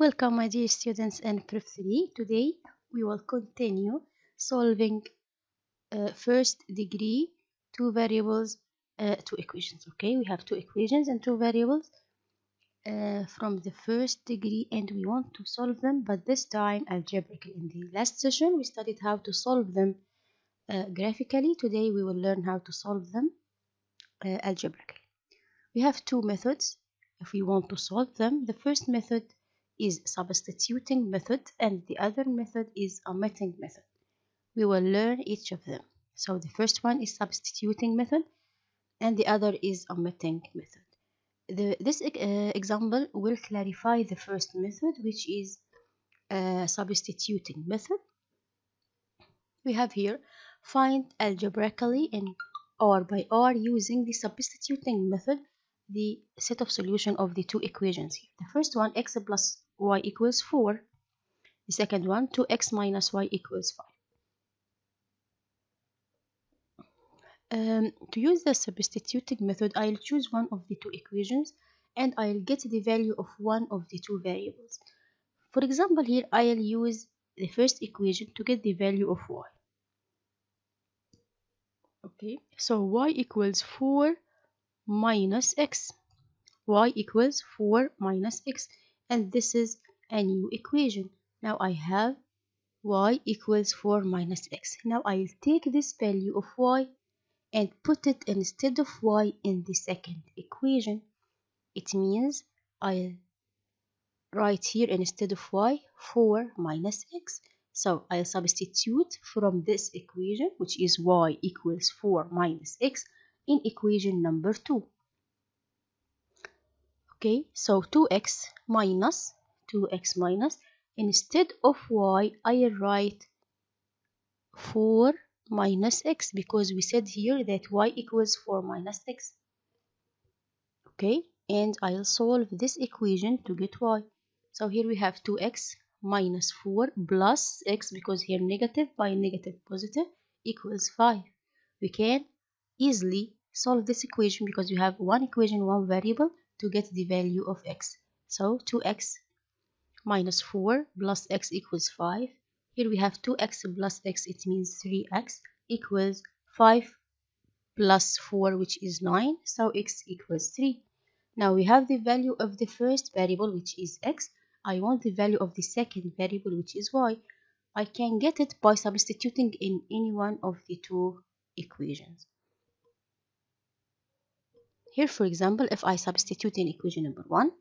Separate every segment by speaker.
Speaker 1: Welcome, my dear students in Prep 3. Today we will continue solving first degree two variables, two equations. Okay, we have two equations and two variables from the first degree, and we want to solve them, but this time algebraically. In the last session, we studied how to solve them graphically. Today we will learn how to solve them algebraically. We have two methods if we want to solve them. The first method is substituting method and the other method is omitting method. We will learn each of them. So the first one is substituting method and the other is omitting method. This example will clarify the first method, which is substituting method. We have here find algebraically in R by R using the substituting method the set of solution of the two equations here. The first one, x plus y equals 4. The second one, 2x minus y equals 5. To use the substituting method, I'll choose one of the two equations and I'll get the value of one of the two variables. For example, here I'll use the first equation to get the value of y. Okay, so y equals 4 minus x. Y equals 4 minus x, and this is a new equation. Now I have y equals 4 minus x. Now I'll take this value of y and put it instead of y in the second equation. It means I'll write here instead of y 4 minus x. So I'll substitute from this equation, which is y equals 4 minus x, in equation number 2. Okay, so 2x minus instead of y I write 4 minus x because we said here that y equals 4 minus x. Okay, and I'll solve this equation to get y. So here we have 2x minus 4 plus x, because here negative by negative positive, equals 5. We can easily solve this equation because we have one equation, one variable to get the value of x. So 2x minus 4 plus x equals 5. Here we have 2x plus x, it means 3x, equals 5 plus 4, which is 9, so x equals 3. Now we have the value of the first variable, which is x. I want the value of the second variable, which is y. I can get it by substituting in any one of the two equations. Here, for example, if I substitute in equation number 1,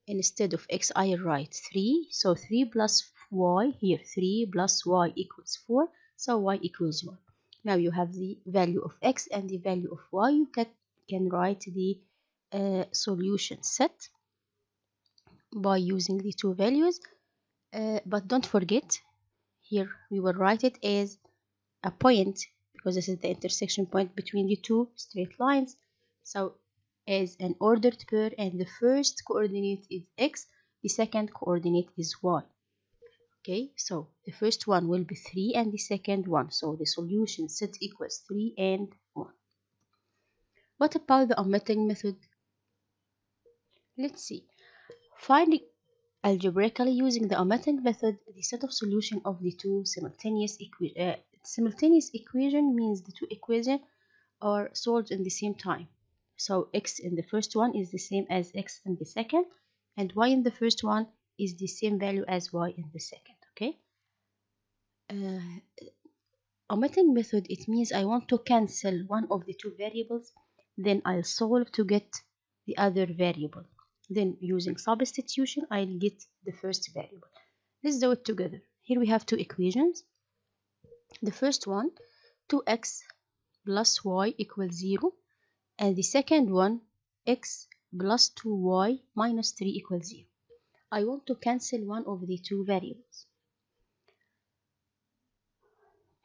Speaker 1: instead of x, I write 3. So 3 plus y, here 3 plus y equals 4. So y equals 1. Now you have the value of x and the value of y. You can write the solution set by using the two values. But don't forget, here we will write it as a point because this is the intersection point between the two straight lines. So as an ordered pair, and the first coordinate is x, the second coordinate is y. Okay, so the first one will be 3 and the second 1. So the solution set equals 3 and 1. What about the omitting method? Let's see. Finding algebraically using the omitting method the set of solution of the two simultaneous equations. Simultaneous equation means the two equations are solved in the same time. So x in the first one is the same as x in the second, and y in the first one is the same value as y in the second. Okay. Omitting method, it means I want to cancel one of the two variables, then I'll solve to get the other variable. Then using substitution, I'll get the first variable. Let's do it together. Here we have two equations. The first one, 2x plus y equals 0. And the second one, x plus 2y minus 3 equals 0. I want to cancel one of the two variables.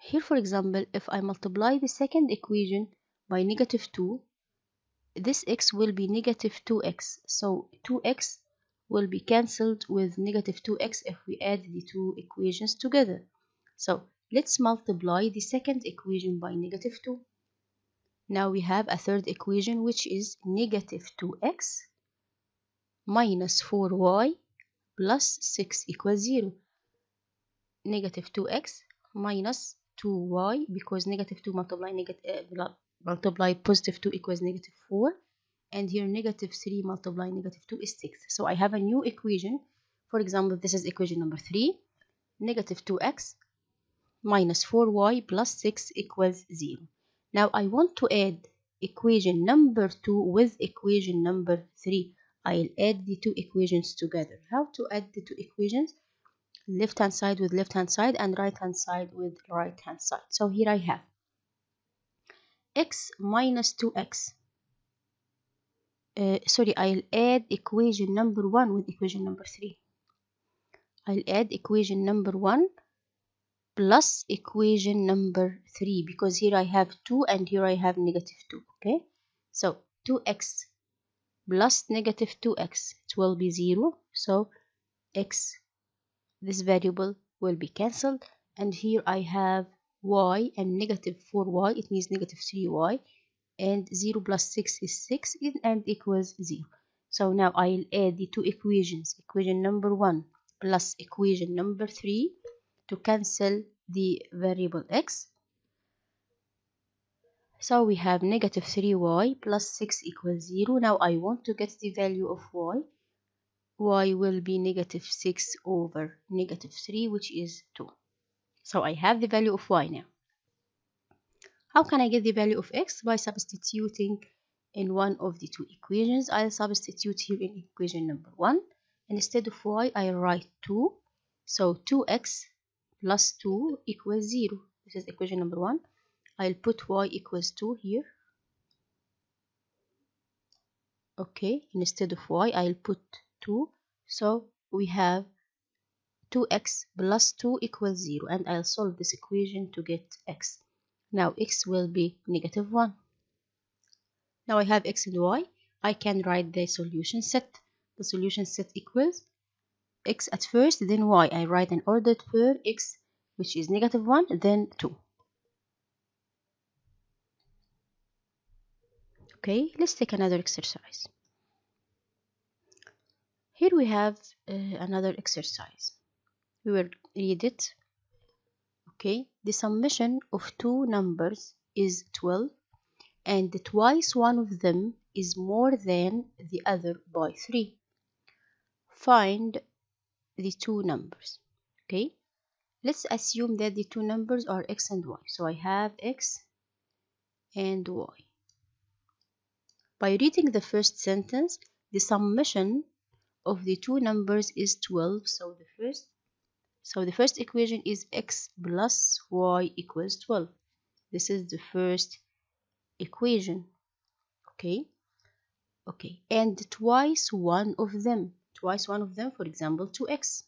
Speaker 1: Here, for example, if I multiply the second equation by negative 2, this x will be negative 2x. So 2x will be cancelled with negative 2x if we add the two equations together. So let's multiply the second equation by negative 2. Now we have a third equation, which is negative 2x minus 4y plus 6 equals 0. Negative 2x minus 2y, because negative 2 multiply positive 2 equals negative 4. And here negative 3 multiply negative 2 is 6. So I have a new equation. For example, this is equation number 3. Negative 2x minus 4y plus 6 equals 0. Now I want to add equation number 2 with equation number 3. I'll add the two equations together. How to add the two equations? Left hand side with left hand side and right hand side with right hand side. So here I have x minus 2x. I'll add equation number 1 with equation number 3. I'll add equation number 1 plus equation number 3, because here I have 2 and here I have negative 2. Okay, so 2x plus negative 2x, it will be 0. So x, this variable will be cancelled, and here I have y and negative 4y, it means negative 3y, and 0 plus 6 is 6 and equals 0. So now I'll add the two equations, equation number 1 plus equation number 3, to cancel the variable x. So we have negative 3y plus 6 equals 0. Now I want to get the value of y. Y will be negative 6 over negative 3, which is 2. So I have the value of y now. How can I get the value of x? By substituting in one of the two equations. I'll substitute here in equation number 1. Instead of y, I write 2. So 2x plus 2 equals 0. This is equation number 1. I'll put y equals 2 here. Okay, instead of y, I'll put 2. So we have 2x plus 2 equals 0. And I'll solve this equation to get x. Now x will be negative 1. Now I have x and y. I can write the solution set. The solution set equals x at first, then y. I write an ordered pair, x, which is negative 1, then 2. Okay, let's take another exercise. Here we have another exercise. We will read it. Okay, the summation of two numbers is 12, and twice one of them is more than the other by 3. Find the two numbers. Okay, let's assume that the two numbers are x and y. So I have x and y. By reading the first sentence, the summation of the two numbers is 12. So the first equation is x plus y equals 12. This is the first equation. Okay, and twice one of them, for example 2x,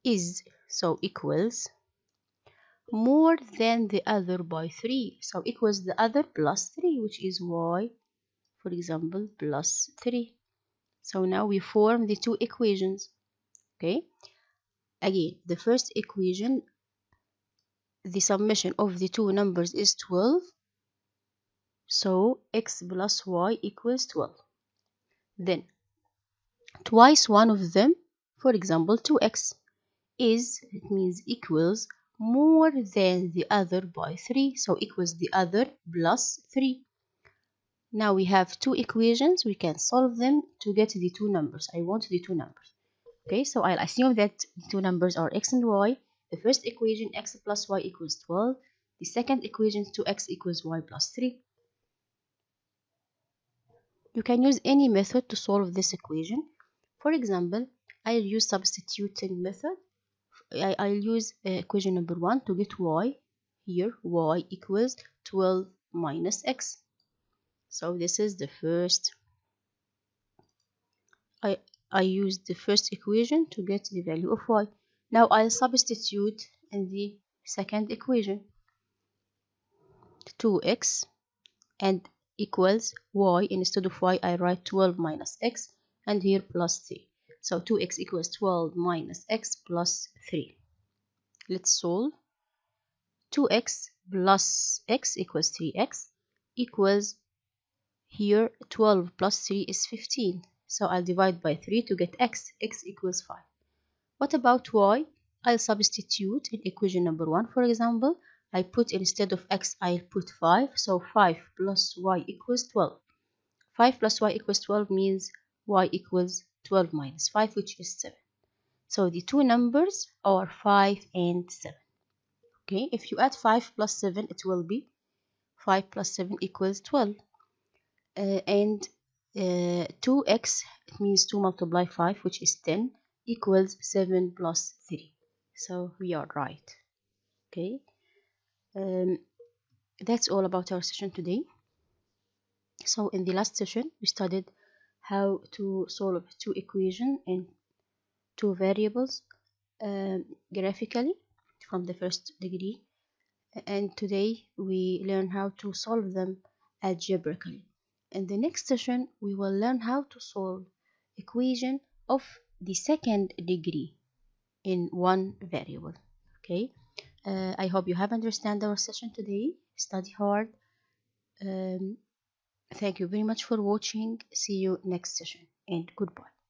Speaker 1: is, so equals, more than the other by 3. So equals the other plus 3, which is y, for example, plus 3. So now we form the two equations. Okay, again, the first equation, the summation of the two numbers is 12. So x plus y equals 12. Then twice one of them, for example 2x, is, it means equals, more than the other by 3. So equals the other plus 3. Now we have two equations. We can solve them to get the two numbers. I want the two numbers. Okay, so I'll assume that the two numbers are x and y. The first equation, x plus y equals 12. The second equation, 2x equals y plus 3. You can use any method to solve this equation. For example, I'll use substituting method. I'll use equation number 1 to get y. Here, y equals 12 minus x. So this is the first. I used the first equation to get the value of y. Now I'll substitute in the second equation. 2x and equals y. Instead of y, I write 12 minus x, and here plus 3. So 2x equals 12 minus x plus 3. Let's solve. 2x plus x equals 3x equals, here 12 plus 3 is 15. So I'll divide by 3 to get x. X equals 5. What about y? I'll substitute in equation number 1, for example. I put instead of x, I'll put 5. So 5 plus y equals 12. 5 plus y equals 12 means y equals 12 minus 5, which is 7. So the two numbers are 5 and 7. Okay, if you add 5 plus 7, it will be 5 plus 7 equals 12. And 2x, it means 2 multiply 5, which is 10, equals 7 plus 3. So we are right. Okay, that's all about our session today. So in the last session, we studied how to solve two equations in two variables graphically from the first degree. And today we learn how to solve them algebraically. In the next session, we will learn how to solve equation of the second degree in one variable. Okay, I hope you have understand our session today. Study hard. Thank you very much for watching. See you next session and goodbye.